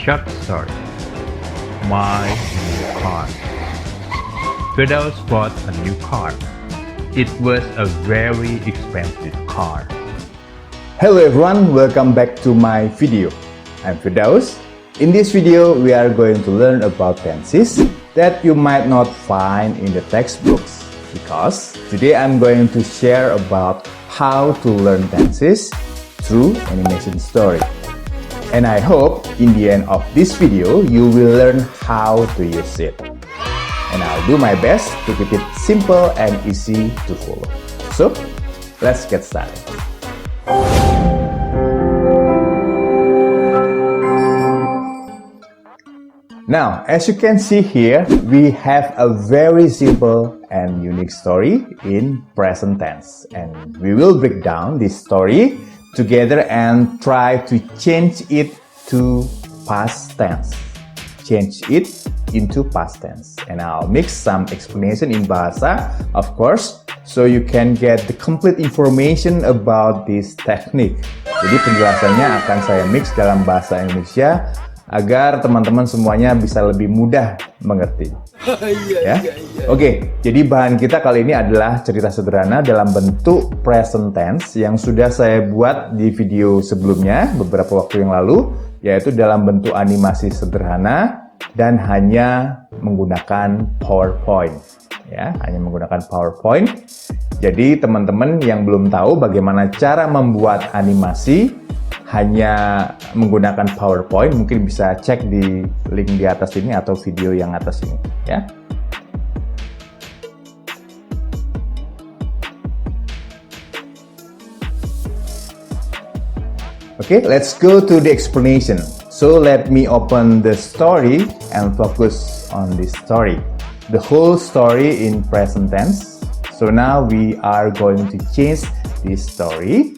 short story. My new car. Firdaus bought a new car. It was a very expensive car. Hello everyone, welcome back to my video. I'm Firdaus. In this video, we are going to learn about tenses that you might not find in the textbooks, because today I'm going to share about how to learn tenses through animation story. And I hope in the end of this video, you will learn how to use it. And I'll do my best to keep it simple and easy to follow. So, let's get started. Now, as you can see here, we have a very simple and unique story in present tense. And we will break down this story together and try to change it to past tense. Change it into past tense. And I'll mix some explanation in Bahasa, of course, so you can get the complete information about this technique. Jadi penjelasannya akan saya mix dalam bahasa Indonesia agar teman-teman semuanya bisa lebih mudah mengerti. Ya, Oke, jadi bahan kita kali ini adalah cerita sederhana dalam bentuk present tense yang sudah saya buat di video sebelumnya beberapa waktu yang lalu, yaitu dalam bentuk animasi sederhana dan hanya menggunakan PowerPoint. Ya, hanya menggunakan PowerPoint. Jadi teman-teman yang belum tahu bagaimana cara membuat animasi hanya menggunakan PowerPoint, mungkin bisa cek di link di atas ini atau video yang atas ini, ya. Okay, let's go to the explanation. So let me open the story and focus on this story. The whole story in present tense. So now we are going to change this story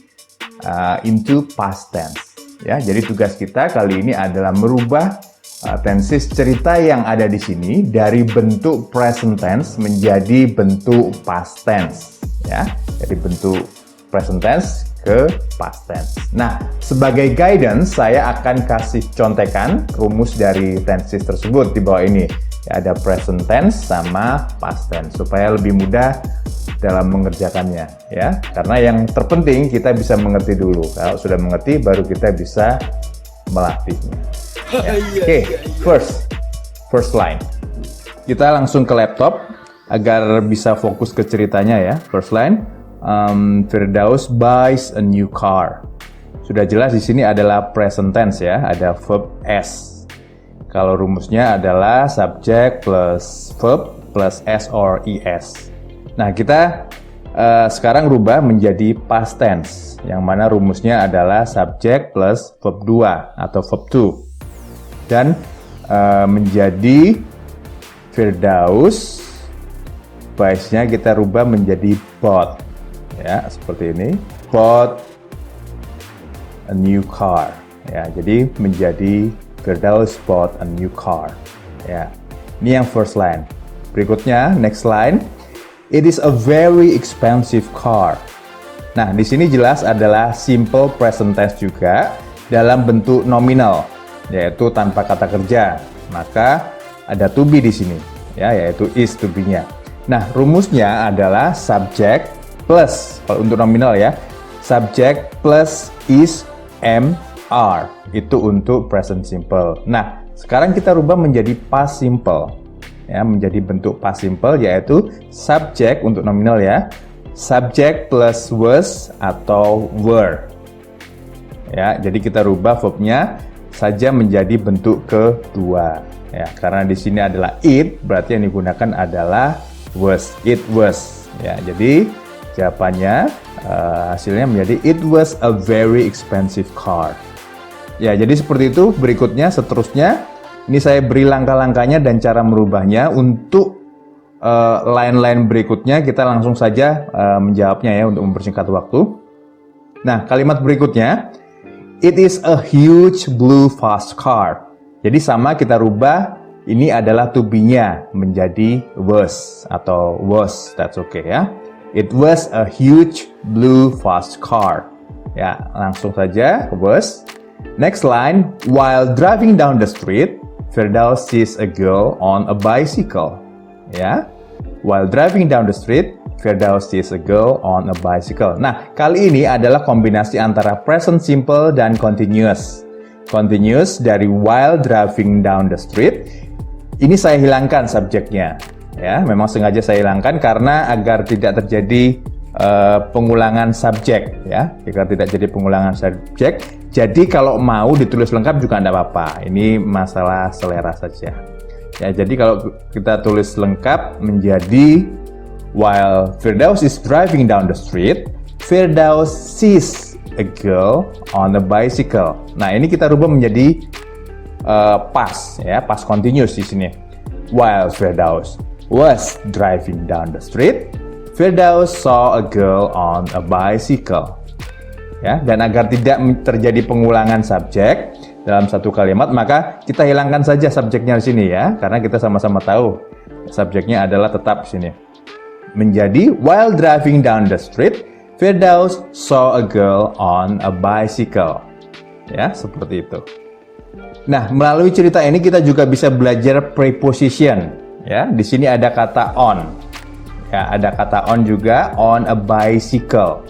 into past tense. Ya, jadi tugas kita kali ini adalah merubah tenses cerita yang ada di sini dari bentuk present tense menjadi bentuk past tense. Ya, dari bentuk present tense ke past tense. Nah, sebagai guidance saya akan kasih contekan rumus dari tenses tersebut di bawah ini. Ya, ada present tense sama past tense supaya lebih mudah dalam mengerjakannya, ya. Karena yang terpenting kita bisa mengerti dulu. Kalau sudah mengerti, baru kita bisa melatihnya. Ya. Oke, first line. Kita langsung ke laptop agar bisa fokus ke ceritanya, ya. First line, Firdaus buys a new car. Sudah jelas di sini adalah present tense, ya. Ada verb s. Kalau rumusnya adalah subject plus verb plus s or es. Nah, kita sekarang rubah menjadi past tense, yang mana rumusnya adalah subject plus verb 2 atau verb 2. Dan menjadi Firdaus, buys-nya kita rubah menjadi bought. Ya, seperti ini. Bought a new car. Ya, jadi menjadi Firdaus bought a new car. Ya, ini yang first line. Berikutnya, next line. It is a very expensive car. Nah, di sini jelas adalah simple present tense juga dalam bentuk nominal, yaitu tanpa kata kerja. Maka ada to be di sini, ya, yaitu is to be-nya. Nah, rumusnya adalah subject plus, kalau untuk nominal ya, subject plus is are. Itu untuk present simple. Nah, sekarang kita rubah menjadi past simple. Ya, menjadi bentuk past simple, yaitu subject untuk nominal ya, subject plus was atau were. Ya, jadi kita rubah verbnya saja menjadi bentuk kedua. Ya, karena di sini adalah it, berarti yang digunakan adalah was. It was. Ya, jadi jawabannya hasilnya menjadi it was a very expensive car. Ya, jadi seperti itu. Berikutnya, seterusnya. Ini saya beri langkah-langkahnya dan cara merubahnya. Untuk line-line berikutnya kita langsung saja menjawabnya ya untuk mempersingkat waktu. Nah, kalimat berikutnya, it is a huge blue fast car. Jadi sama kita rubah, ini adalah to be-nya menjadi was atau was, that's okay ya. It was a huge blue fast car. Ya, langsung saja was. Next line, while driving down the street, Firdaus sees a girl on a bicycle. Ya, while driving down the street, Firdaus sees a girl on a bicycle. Nah, kali ini adalah kombinasi antara present simple dan continuous. Continuous dari while driving down the street. Ini saya hilangkan subjeknya. Ya, memang sengaja saya hilangkan karena agar tidak terjadi pengulangan subjek, ya, agar tidak jadi pengulangan subjek. Jadi kalau mau ditulis lengkap juga tidak apa-apa. Ini masalah selera saja. Ya, jadi kalau kita tulis lengkap menjadi while Firdaus is driving down the street, Firdaus sees a girl on a bicycle. Nah, ini kita rubah menjadi past, ya, past continuous di sini. While Firdaus was driving down the street, Firdaus saw a girl on a bicycle. Ya, dan agar tidak terjadi pengulangan subjek dalam satu kalimat, maka kita hilangkan saja subjeknya di sini ya, karena kita sama-sama tahu subjeknya adalah tetap di sini. Menjadi while driving down the street, Firdaus saw a girl on a bicycle. Ya, seperti itu. Nah, melalui cerita ini kita juga bisa belajar preposition. Ya, di sini ada kata on. Ya, ada kata on juga, on a bicycle.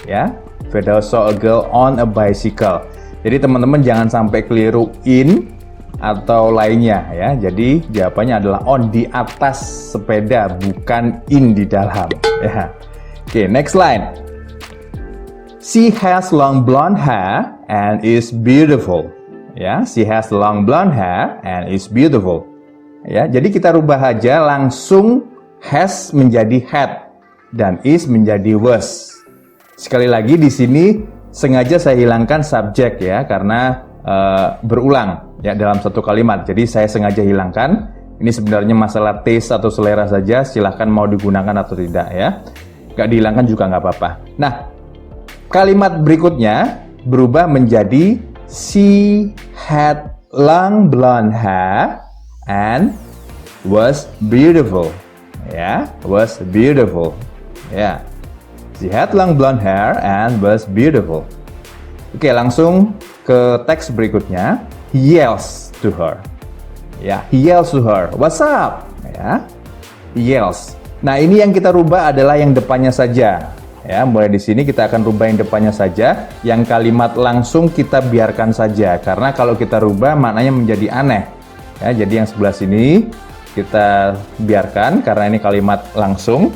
Ya, Firdaus saw a girl on a bicycle. Jadi teman-teman jangan sampai keliru in atau lainnya ya. Jadi jawabannya adalah on, di atas sepeda, bukan in di dalam ya. Oke, next line. She has long blonde hair and is beautiful. Ya, she has long blonde hair and is beautiful. Ya, jadi kita rubah aja langsung has menjadi had dan is menjadi was. Sekali lagi di sini sengaja saya hilangkan subjek ya, karena berulang ya dalam satu kalimat. Jadi saya sengaja hilangkan. Ini sebenarnya masalah taste atau selera saja. Silahkan mau digunakan atau tidak ya. Nggak dihilangkan juga nggak apa-apa. Nah, kalimat berikutnya berubah menjadi she had long blonde hair and was beautiful. Ya, was beautiful. Ya. She had long blonde hair and was beautiful. Oke, langsung ke teks berikutnya. He yells to her. Ya, he yells to her. What's up? Ya, he yells. Nah, ini yang kita rubah adalah yang depannya saja. Ya, mulai di sini kita akan rubah yang depannya saja. Yang kalimat langsung kita biarkan saja, karena kalau kita rubah maknanya menjadi aneh. Ya, jadi yang sebelah sini kita biarkan karena ini kalimat langsung.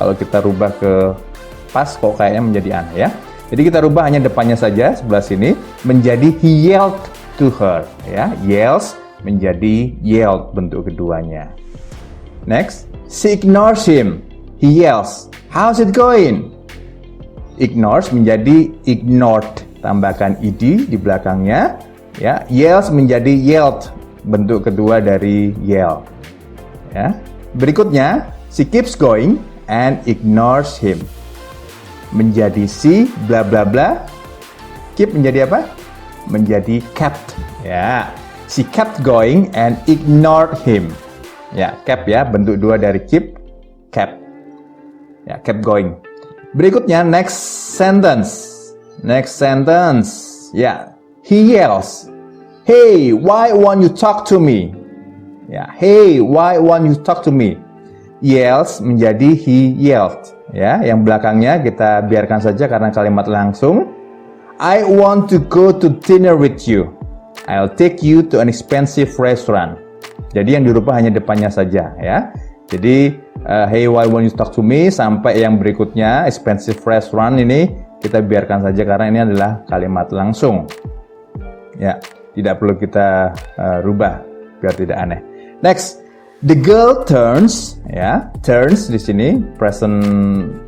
Kalau kita rubah ke pas kok kayaknya menjadi aneh ya. Jadi kita rubah hanya depannya saja sebelah sini menjadi he yelled to her ya. Yells menjadi yelled bentuk keduanya. Next, she ignores him. He yells, how's it going? Ignores menjadi ignored, tambahkan ed di belakangnya ya. Yells menjadi yelled, bentuk kedua dari yell. Ya. Berikutnya, she keeps going and ignores him. Menjadi si bla bla bla. Keep menjadi apa? Menjadi kept. Ya. She kept going and ignored him. Ya, kept ya, bentuk dua dari keep, kept. Ya, kept going. Berikutnya next sentence. Next sentence. Ya, he yells, "Hey, why won't you talk to me?" Ya, "Hey, why won't you talk to me?" Yells menjadi he yelled. Ya, yang belakangnya kita biarkan saja karena kalimat langsung. I want to go to dinner with you. I'll take you to an expensive restaurant. Jadi yang dirubah hanya depannya saja ya. Jadi hey, why won't you talk to me sampai yang berikutnya expensive restaurant ini kita biarkan saja karena ini adalah kalimat langsung. Ya, tidak perlu kita rubah biar tidak aneh. Next. The girl turns, ya, turns di sini present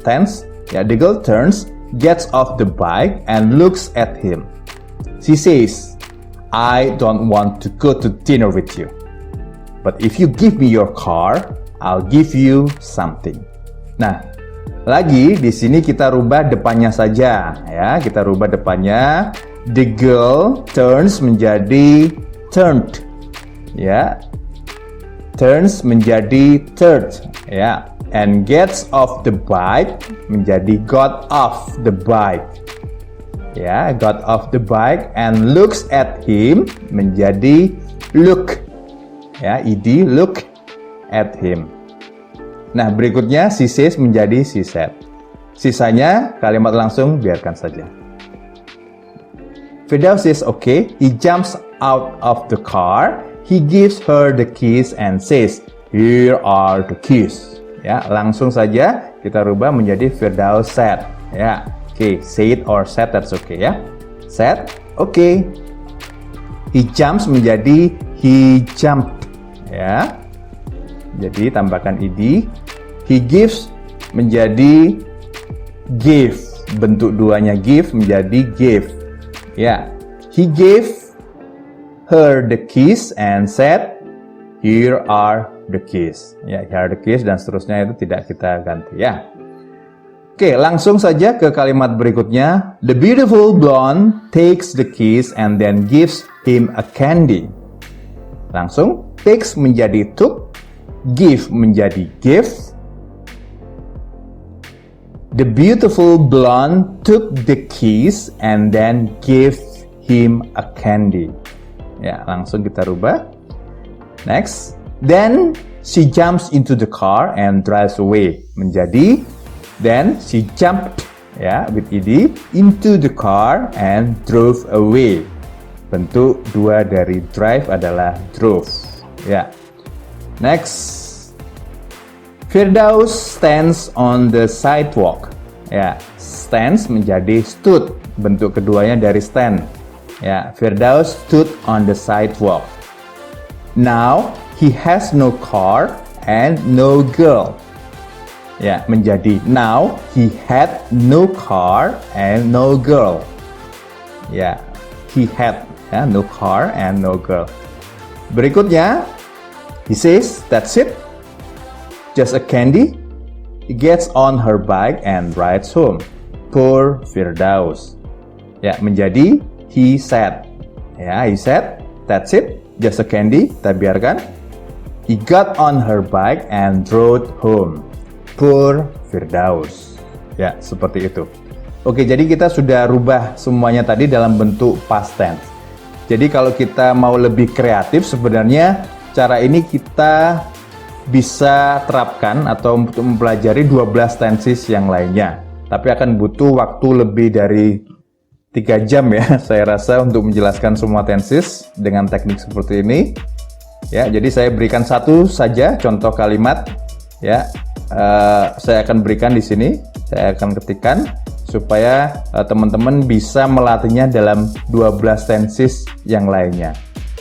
tense. Ya, the girl turns, gets off the bike and looks at him. She says, "I don't want to go to dinner with you. But if you give me your car, I'll give you something." Nah, lagi di sini kita rubah depannya saja, ya. Kita rubah depannya. The girl turns menjadi turned, ya. Turns menjadi turned, ya, and gets off the bike menjadi got off the bike. ya, got off the bike and looks at him menjadi look, ya, ed, look at him. Nah, berikutnya she says menjadi she said. Sisanya kalimat langsung biarkan saja. Firdaus says okay. He jumps out of the car. He gives her the keys and says, "Here are the keys." Ya, langsung saja kita rubah menjadi Firdaus said. Ya, oke, said or said that's okay ya. Said, okay. He jumps menjadi he jumped. Ya. Jadi tambahkan ed. He gives menjadi give. Bentuk duanya give menjadi gave. Ya. He gave her the keys and said, "Here are the keys." Ya, here are the keys dan seterusnya itu tidak kita ganti ya. Oke, langsung saja ke kalimat berikutnya. The beautiful blonde takes the keys and then gives him a candy. Langsung takes menjadi took, give menjadi give. The beautiful blonde took the keys and then gave him a candy. Ya, langsung kita rubah. Next, then she jumps into the car and drives away. Menjadi then she jumped, ya, with ed, into the car and drove away. Bentuk dua dari drive adalah drove. Ya. Next, Firdaus stands on the sidewalk. Ya, stands menjadi stood. Bentuk keduanya dari stand. Ya, Firdaus stood on the sidewalk. Now he has no car and no girl. Ya, menjadi now he had no car and no girl. Ya, he had, ya, no car and no girl. Berikutnya, he says, "That's it. Just a candy." He gets on her bike and rides home. Poor Firdaus. Ya, menjadi he said. Ya, he said, "That's it. Just a candy." Kita biarkan. He got on her bike and rode home. Poor Firdaus. Ya, seperti itu. Oke, jadi kita sudah rubah semuanya tadi dalam bentuk past tense. Jadi kalau kita mau lebih kreatif, sebenarnya cara ini kita bisa terapkan atau untuk mempelajari 12 tenses yang lainnya. Tapi akan butuh waktu lebih dari 3 jam ya, saya rasa, untuk menjelaskan semua tenses dengan teknik seperti ini. Ya, jadi saya berikan satu saja contoh kalimat. Ya, saya akan berikan di sini. Saya akan ketikkan supaya teman-teman bisa melatihnya dalam 12 tenses yang lainnya.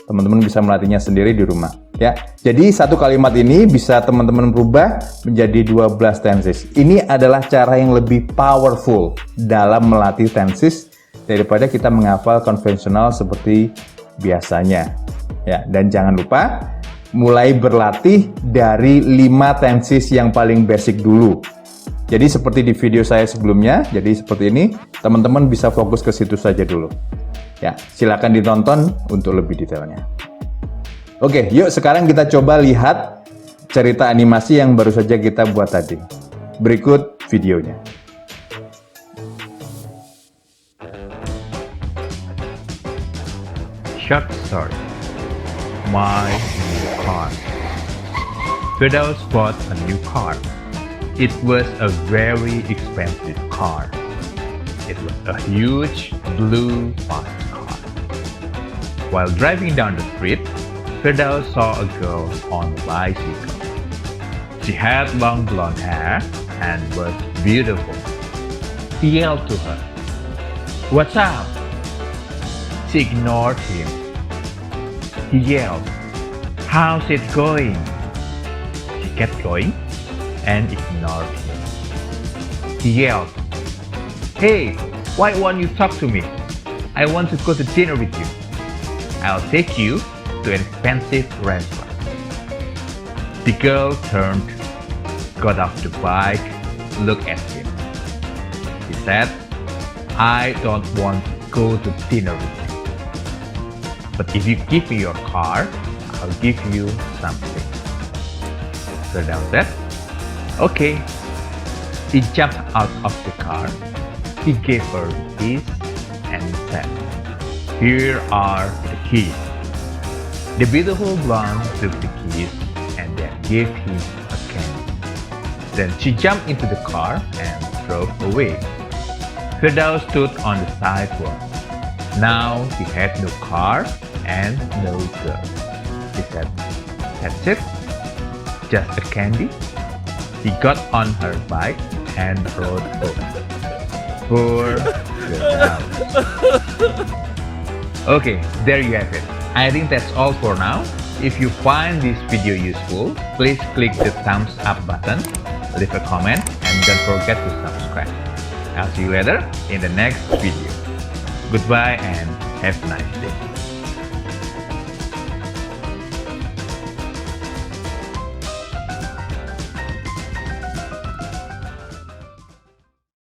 Teman-teman bisa melatihnya sendiri di rumah. Ya, jadi satu kalimat ini bisa teman-teman berubah menjadi 12 tenses. Ini adalah cara yang lebih powerful dalam melatih tenses daripada kita menghafal konvensional seperti biasanya. Ya, dan jangan lupa mulai berlatih dari 5 tenses yang paling basic dulu. Jadi seperti di video saya sebelumnya, jadi seperti ini, teman-teman bisa fokus ke situ saja dulu. Ya, silakan ditonton untuk lebih detailnya. Oke, yuk sekarang kita coba lihat cerita animasi yang baru saja kita buat tadi. Berikut videonya. Short story. My new car. Firdaus bought a new car. It was a very expensive car. It was a huge blue fast car. While driving down the street, Firdaus saw a girl on a bicycle. She had long blonde hair and was beautiful. He yelled to her, "What's up?" She ignored him. He yelled, "How's it going?" She kept going and ignored him. He yelled, "Hey, why won't you talk to me? I want to go to dinner with you. I'll take you to an expensive restaurant." The girl turned, got off the bike, looked at him. He said, "I don't want to go to dinner with you. But if you give me your car, I'll give you something." Firdaus said, "Okay." He jumped out of the car. He gave her the keys and said, "Here are the keys." The beautiful blonde took the keys and then gave him a candy. Then she jumped into the car and drove away. Firdaus stood on the sidewalk. Now he had no car and no girl. He said, "That's it? Just a candy?" He got on her bike and rode home. Poor Firdaus. Okay, there you have it. I think that's all for now. If you find this video useful, please click the thumbs up button, leave a comment, and don't forget to subscribe. I'll see you later in the next video. Goodbye and have a nice day.